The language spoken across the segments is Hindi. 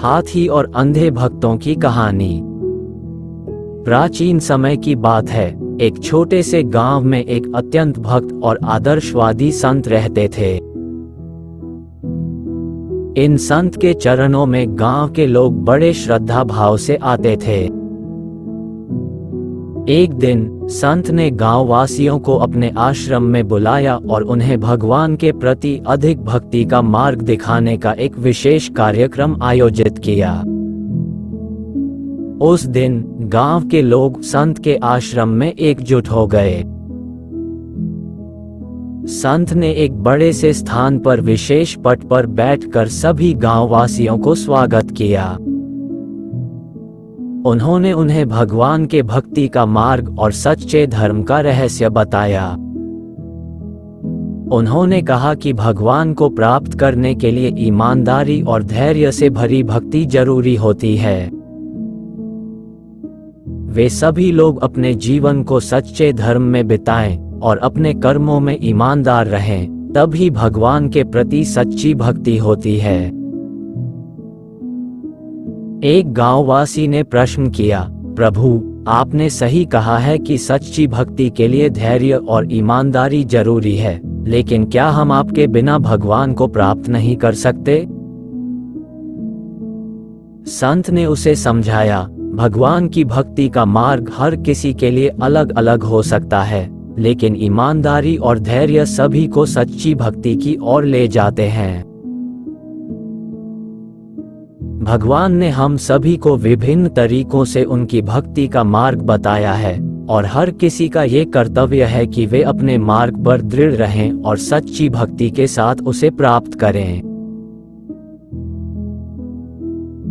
हाथी और अंधे भक्तों की कहानी। प्राचीन समय की बात है। एक छोटे से गांव में एक अत्यंत भक्त और आदर्शवादी संत रहते थे। इन संत के चरणों में गांव के लोग बड़े श्रद्धा भाव से आते थे। एक दिन संत ने गांव वासियों को अपने आश्रम में बुलाया और उन्हें भगवान के प्रति अधिक भक्ति का मार्ग दिखाने का एक विशेष कार्यक्रम आयोजित किया। उस दिन गांव के लोग संत के आश्रम में एकजुट हो गए। संत ने एक बड़े से स्थान पर विशेष पट पर बैठकर सभी गांव वासियों को स्वागत किया। उन्होंने उन्हें भगवान के भक्ति का मार्ग और सच्चे धर्म का रहस्य बताया। उन्होंने कहा कि भगवान को प्राप्त करने के लिए ईमानदारी और धैर्य से भरी भक्ति जरूरी होती है। वे सभी लोग अपने जीवन को सच्चे धर्म में बिताएं और अपने कर्मों में ईमानदार रहें, तभी भगवान के प्रति सच्ची भक्ति होती है। एक गांववासी ने प्रश्न किया, प्रभु, आपने सही कहा है कि सच्ची भक्ति के लिए धैर्य और ईमानदारी जरूरी है, लेकिन क्या हम आपके बिना भगवान को प्राप्त नहीं कर सकते? संत ने उसे समझाया, भगवान की भक्ति का मार्ग हर किसी के लिए अलग अलग हो सकता है, लेकिन ईमानदारी और धैर्य सभी को सच्ची भक्ति की ओर ले जाते हैं। भगवान ने हम सभी को विभिन्न तरीकों से उनकी भक्ति का मार्ग बताया है और हर किसी का ये कर्तव्य है कि वे अपने मार्ग पर दृढ़ रहें और सच्ची भक्ति के साथ उसे प्राप्त करें।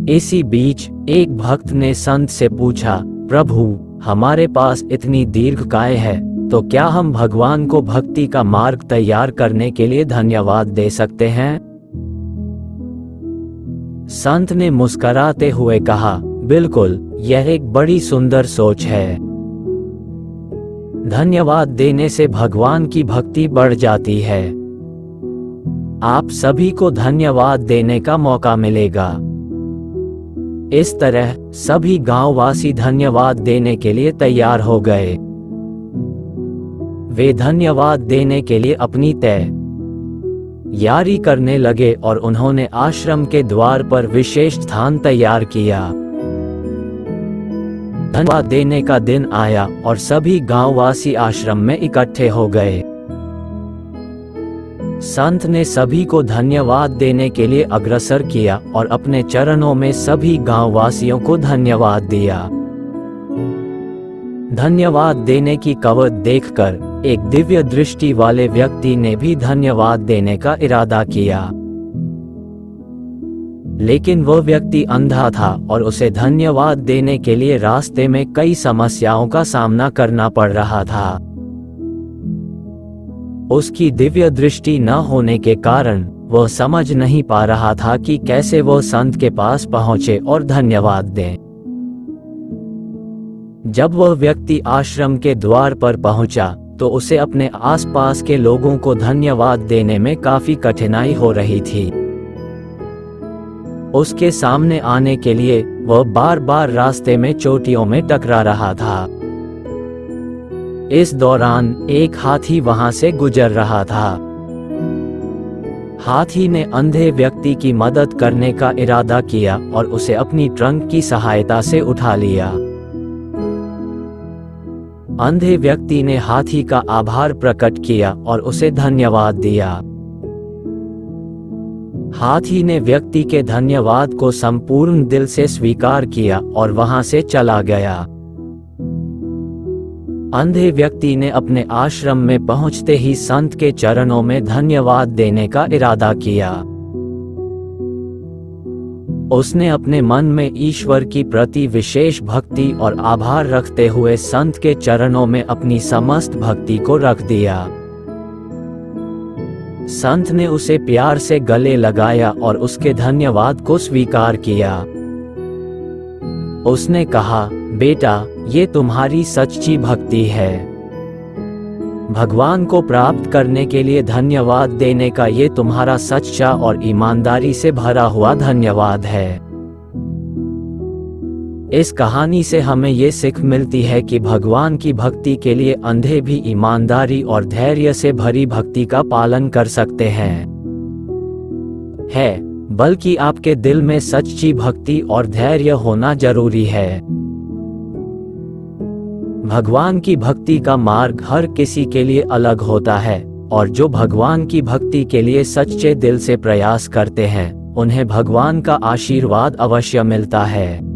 इसी बीच एक भक्त ने संत से पूछा, प्रभु, हमारे पास इतनी दीर्घकाय है, तो क्या हम भगवान को भक्ति का मार्ग तैयार करने के लिए धन्यवाद दे सकते हैं? संत ने मुस्कराते हुए कहा, बिल्कुल, यह एक बड़ी सुंदर सोच है। धन्यवाद देने से भगवान की भक्ति बढ़ जाती है। आप सभी को धन्यवाद देने का मौका मिलेगा। इस तरह सभी गांववासी धन्यवाद देने के लिए तैयार हो गए। वे धन्यवाद देने के लिए अपनी तैयारी करने लगे और उन्होंने आश्रम के द्वार पर विशेष स्थान तैयार किया। धन्यवाद देने का दिन आया और सभी गांववासी आश्रम में इकट्ठे हो गए। संत ने सभी को धन्यवाद देने के लिए अग्रसर किया और अपने चरणों में सभी गांववासियों को धन्यवाद दिया। धन्यवाद देने की कवायद देखकर एक दिव्य दृष्टि वाले व्यक्ति ने भी धन्यवाद देने का इरादा किया, लेकिन वह व्यक्ति अंधा था और उसे धन्यवाद देने के लिए रास्ते में कई समस्याओं का सामना करना पड़ रहा था। उसकी दिव्य दृष्टि न होने के कारण वह समझ नहीं पा रहा था कि कैसे वह संत के पास पहुंचे और धन्यवाद दें। जब वह व्यक्ति आश्रम के द्वार पर पहुंचा तो उसे अपने आसपास के लोगों को धन्यवाद देने में काफी कठिनाई हो रही थी। उसके सामने आने के लिए वह बार बार रास्ते में चोटियों में टकरा रहा था। इस दौरान एक हाथी वहां से गुजर रहा था। हाथी ने अंधे व्यक्ति की मदद करने का इरादा किया और उसे अपनी ट्रंक की सहायता से उठा लिया। अंधे व्यक्ति ने हाथी का आभार प्रकट किया और उसे धन्यवाद दिया। हाथी ने व्यक्ति के धन्यवाद को संपूर्ण दिल से स्वीकार किया और वहां से चला गया। अंधे व्यक्ति ने अपने आश्रम में पहुंचते ही संत के चरणों में धन्यवाद देने का इरादा किया। उसने अपने मन में ईश्वर की प्रति विशेष भक्ति और आभार रखते हुए संत के चरणों में अपनी समस्त भक्ति को रख दिया। संत ने उसे प्यार से गले लगाया और उसके धन्यवाद को स्वीकार किया। उसने कहा, बेटा, ये तुम्हारी सच्ची भक्ति है। भगवान को प्राप्त करने के लिए धन्यवाद देने का ये तुम्हारा सच्चा और ईमानदारी से भरा हुआ धन्यवाद है। इस कहानी से हमें ये सीख मिलती है कि भगवान की भक्ति के लिए अंधे भी ईमानदारी और धैर्य से भरी भक्ति का पालन कर सकते हैं। बल्कि आपके दिल में सच्ची भक्ति और धैर्य होना जरूरी है। भगवान की भक्ति का मार्ग हर किसी के लिए अलग होता है, और जो भगवान की भक्ति के लिए सच्चे दिल से प्रयास करते हैं, उन्हें भगवान का आशीर्वाद अवश्य मिलता है।